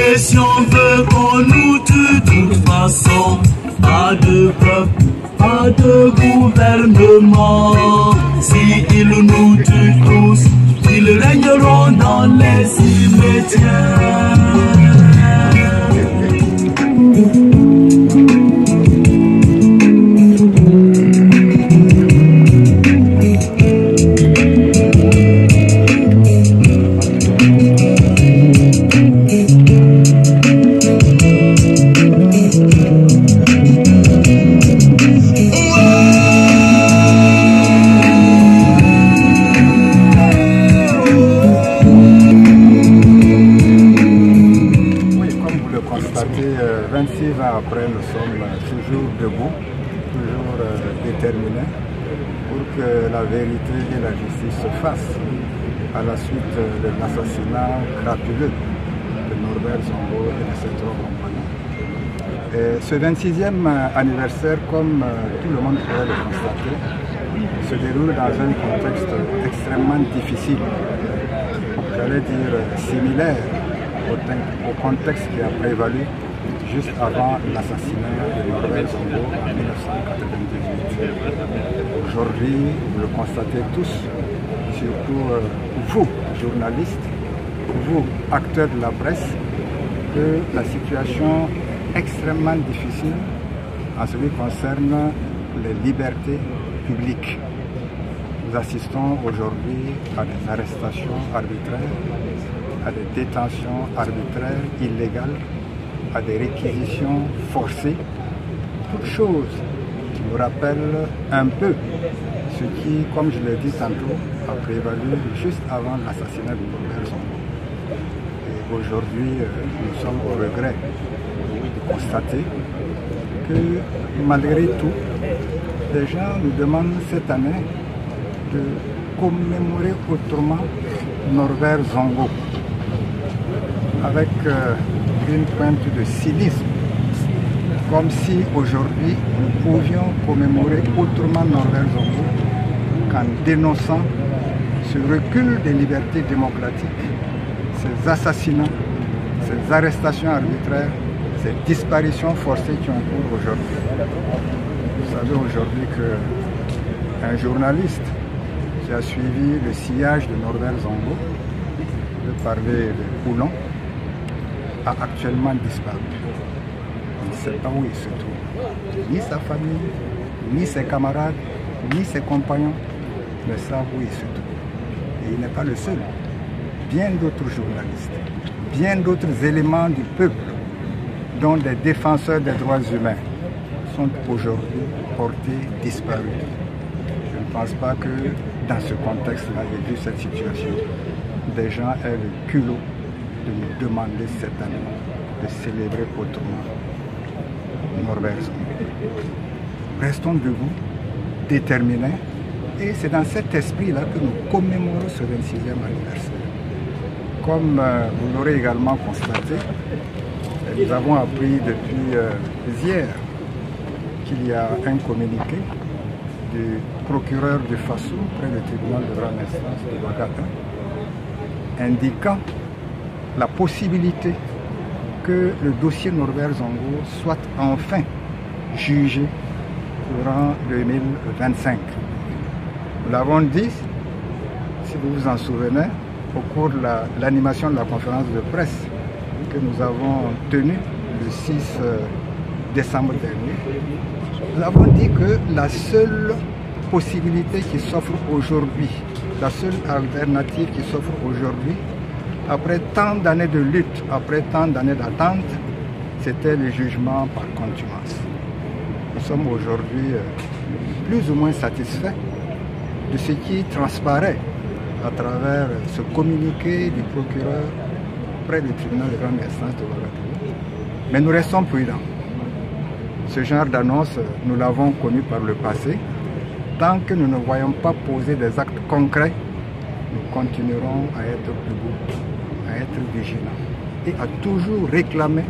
pression veut qu'on nous tue de toute façon. Pas de peuple, pas de gouvernement. Si ils nous tuent tous, ils régneront dans les cimetières. Après, nous sommes toujours debout, toujours déterminés pour que la vérité et la justice se fassent à la suite de l'assassinat crapuleux de Norbert Zongo et de ses trois compagnons. Et ce 26e anniversaire, comme tout le monde pourrait le constater, se déroule dans un contexte extrêmement difficile, j'allais dire similaire au contexte qui a prévalu juste avant l'assassinat de Norbert Zongo en 1998. Aujourd'hui, vous le constatez tous, surtout vous, journalistes, vous, acteurs de la presse, que la situation extrêmement difficile en ce qui concerne les libertés publiques. Nous assistons aujourd'hui à des arrestations arbitraires, à des détentions arbitraires illégales, à des réquisitions forcées, toutes choses qui nous rappellent un peu ce qui, comme je l'ai dit tantôt, a prévalu juste avant l'assassinat de Norbert Zongo. Et aujourd'hui, nous sommes au regret de constater que malgré tout, les gens nous demandent cette année de commémorer autrement Norbert Zongo, avec une pointe de cynisme, comme si aujourd'hui nous pouvions commémorer autrement Norbert Zongo qu'en dénonçant ce recul des libertés démocratiques, ces assassinats, ces arrestations arbitraires, ces disparitions forcées qui ont cours aujourd'hui. Vous savez aujourd'hui qu'un journaliste qui a suivi le sillage de Norbert Zongo, de parler de Poulon, a actuellement disparu. On ne sait pas où il se trouve. Ni sa famille, ni ses camarades, ni ses compagnons ne savent où il se trouve. Et il n'est pas le seul. Bien d'autres journalistes, bien d'autres éléments du peuple, dont des défenseurs des droits humains, sont aujourd'hui portés disparus. Je ne pense pas que dans ce contexte-là, et vu cette situation, des gens aient le culot de nous demander cette année de célébrer autrement Norbert Zongo. Restons debout, déterminés, et c'est dans cet esprit-là que nous commémorons ce 26e anniversaire. Comme vous l'aurez également constaté, nous avons appris depuis hier qu'il y a un communiqué du procureur de Faso près du tribunal de grande instance de Ouagadougou indiquant la possibilité que le dossier Norbert Zongo soit enfin jugé courant 2025. Nous l'avons dit, si vous vous en souvenez, au cours de l'animation de la conférence de presse que nous avons tenue le 6 décembre dernier, nous avons dit que la seule possibilité qui s'offre aujourd'hui, la seule alternative qui s'offre aujourd'hui, après tant d'années de lutte, après tant d'années d'attente, c'était le jugement par contumace. Nous sommes aujourd'hui plus ou moins satisfaits de ce qui transparaît à travers ce communiqué du procureur près du tribunal de grande instance de Ouagadougou. Mais nous restons prudents. Ce genre d'annonce, nous l'avons connu par le passé. Tant que nous ne voyons pas poser des actes concrets, nous continuerons à être debout, à être vigilants et à toujours réclamer